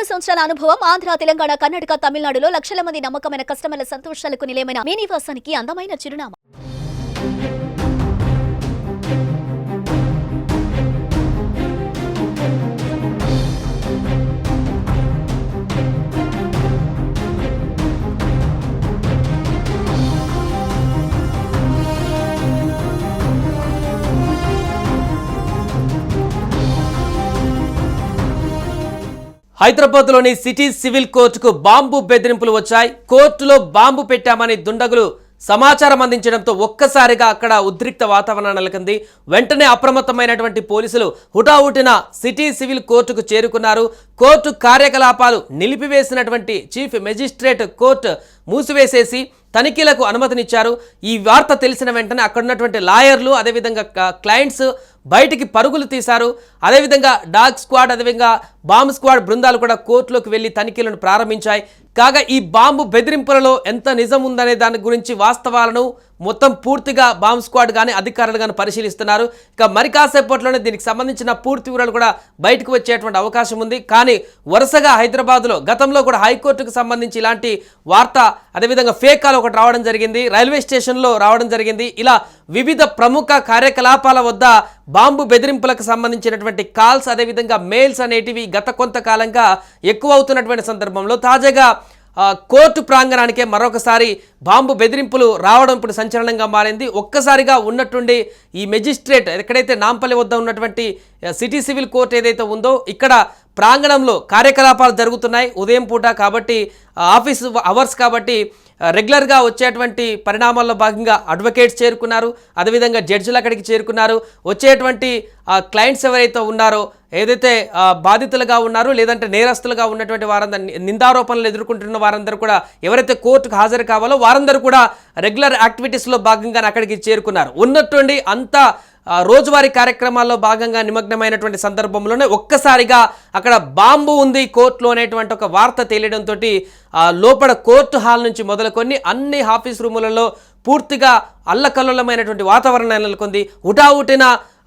15 సంవత్సరాల అనుభవం ఆంధ్ర, తెలంగాణ, కర్ణాటక, తమిళనాడులో లక్షల మంది నమ్మకమైన కస్టమర్ల సంతోషాలకు నిలయమైన మీ నివాసానికి అందమైన చిరునామా. హైదరాబాద్లోని సిటీ సివిల్ కోర్టుకు బాంబు బెదిరింపులు వచ్చాయి. కోర్టులో బాంబు పెట్టామని దుండగులు సమాచారం అందించడంతో ఒక్కసారిగా అక్కడ ఉద్రిక్త వాతావరణం నెలకొంది. వెంటనే అప్రమత్తమైనటువంటి పోలీసులు హుటాహుటిన సిటీ సివిల్ కోర్టుకు చేరుకున్నారు. కోర్టు కార్యకలాపాలు నిలిపివేసినటువంటి చీఫ్ మెజిస్ట్రేట్ కోర్టు మూసివేసేసి తనిఖీలకు అనుమతినిచ్చారు. ఈ వార్త తెలిసిన వెంటనే అక్కడ ఉన్నటువంటి లాయర్లు అదేవిధంగా క్లయింట్స్ బయటికి పరుగులు తీశారు. అదేవిధంగా డాగ్ స్క్వాడ్ అదేవిధంగా బాంబ్ స్క్వాడ్ బృందాలు కూడా కోర్టులోకి వెళ్లి తనిఖీలను ప్రారంభించాయి. కాగా ఈ బాంబు బెదిరింపులలో ఎంత నిజం ఉందనే దాని గురించి వాస్తవాలను మొత్తం పూర్తిగా బాంబ్ స్క్వాడ్ కానీ అధికారులు కానీ పరిశీలిస్తున్నారు. ఇక మరి కాసేపట్లోనే దీనికి సంబంధించిన పూర్తి వివరాలు కూడా బయటకు వచ్చేటువంటి అవకాశం ఉంది. కానీ వరుసగా హైదరాబాద్లో గతంలో కూడా హైకోర్టుకు సంబంధించి ఇలాంటి వార్త అదేవిధంగా ఫేక్ కాల్ ఒకటి రావడం జరిగింది, రైల్వే స్టేషన్లో రావడం జరిగింది. ఇలా వివిధ ప్రముఖ కార్యకలాపాల వద్ద బాంబు బెదిరింపులకు సంబంధించినటువంటి కాల్స్ అదేవిధంగా మెయిల్స్ అనేటివి గత కొంతకాలంగా ఎక్కువ అవుతున్నటువంటి సందర్భంలో తాజాగా కోర్టు ప్రాంగణానికే మరొకసారి బాంబు బెదిరింపులు రావడం ఇప్పుడు సంచలనంగా మారింది. ఒక్కసారిగా ఉన్నట్టుండి ఈ మెజిస్ట్రేట్ ఎక్కడైతే నాంపల్లి వద్ద ఉన్నటువంటి సిటీ సివిల్ కోర్టు ఏదైతే ఉందో ఇక్కడ ప్రాంగణంలో కార్యకలాపాలు జరుగుతున్నాయి. ఉదయం పూట కాబట్టి ఆఫీస్ అవర్స్ కాబట్టి రెగ్యులర్గా వచ్చేటువంటి పరిణామాల్లో భాగంగా అడ్వకేట్స్ చేరుకున్నారు, అదేవిధంగా జడ్జిలు అక్కడికి చేరుకున్నారు. వచ్చేటువంటి క్లయింట్స్ ఎవరైతే ఉన్నారో ఏదైతే బాధితులుగా ఉన్నారో లేదంటే నేరస్తులుగా ఉన్నటువంటి వారందరూ నిందారోపణలు ఎదుర్కొంటున్న వారందరూ కూడా ఎవరైతే కోర్టుకు హాజరు కావాలో వారందరూ కూడా రెగ్యులర్ యాక్టివిటీస్లో భాగంగా అక్కడికి చేరుకున్నారు. ఉన్నట్టుండి అంతా రోజువారీ కార్యక్రమాల్లో భాగంగా నిమగ్నమైనటువంటి సందర్భంలోనే ఒక్కసారిగా అక్కడ బాంబు ఉంది కోర్టులో అనేటువంటి ఒక వార్త తెలియడంతో లోపల కోర్టు హాల్ నుంచి మొదలుకొని అన్ని ఆఫీస్ రూములలో పూర్తిగా అల్లకల్లోలమైనటువంటి వాతావరణం నెలకొంది. హుటాహుటిన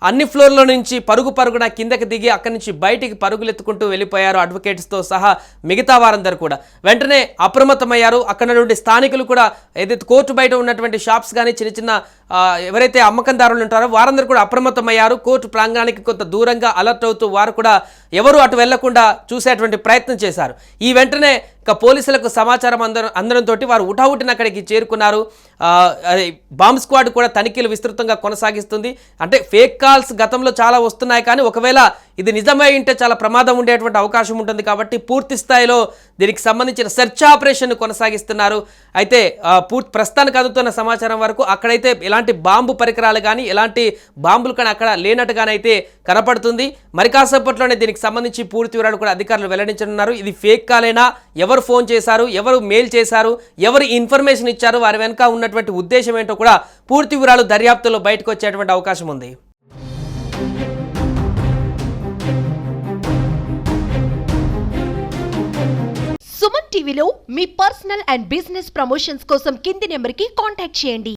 అన్ని ఫ్లోర్ల నుంచి పరుగున కిందకి దిగి అక్కడి నుంచి బయటికి పరుగులెత్తుకుంటూ వెళ్ళిపోయారు అడ్వకేట్స్తో సహా మిగతా వారందరూ కూడా. వెంటనే అప్రమత్తమయ్యారు. అక్కడ నుండి స్థానికులు కూడా ఏదైతే కోర్టు బయట ఉన్నటువంటి షాప్స్ కానీ చిన్న ఎవరైతే అమ్మకందారులు ఉంటారో వారందరూ కూడా అప్రమత్తమయ్యారు. కోర్టు ప్రాంగణానికి కొంత దూరంగా అలర్ట్ అవుతూ వారు కూడా ఎవరు అటు వెళ్లకుండా చూసేటువంటి ప్రయత్నం చేశారు. ఈ వెంటనే ఇక పోలీసులకు సమాచారం అందడంతో వారు ఉటావుటిన అక్కడికి చేరుకున్నారు. బాంబ్ స్క్వాడ్ కూడా తనిఖీలు విస్తృతంగా కొనసాగిస్తుంది. అంటే ఫేక్ కాల్స్ గతంలో చాలా వస్తున్నాయి, కానీ ఒకవేళ ఇది నిజమై ఉంటే చాలా ప్రమాదం ఉండేటువంటి అవకాశం ఉంటుంది. కాబట్టి పూర్తి స్థాయిలో దీనికి సంబంధించిన సెర్చ్ ఆపరేషన్ కొనసాగిస్తున్నారు. అయితే ప్రస్తుతానికి అందుతున్న సమాచారం వరకు అక్కడైతే ఎలాంటి బాంబు పరికరాలు కానీ ఎలాంటి బాంబులు కానీ అక్కడ లేనట్టుగానైతే కనపడుతుంది. మరి కాసేపట్లోనే దీనికి సంబంధించి పూర్తి వివరాలు కూడా అధికారులు వెల్లడించనున్నారు. ఇది ఫేక్ కాలేనా, ఎవరు ఫోన్ చేశారు, ఎవరు మెయిల్ చేశారు, ఎవరు ఇన్ఫర్మేషన్ ఇచ్చారు, వారి వెనుక ఉన్నటువంటి ఉద్దేశం ఏంటో కూడా పూర్తి వివరాలు దర్యాప్తులో బయటకు వచ్చేటువంటి అవకాశం ఉంది. సుమన్ టీవీలో మీ పర్సనల్ అండ్ బిజినెస్ ప్రమోషన్స్ కోసం కింది నెంబర్కి కాంటాక్ట్ చేయండి.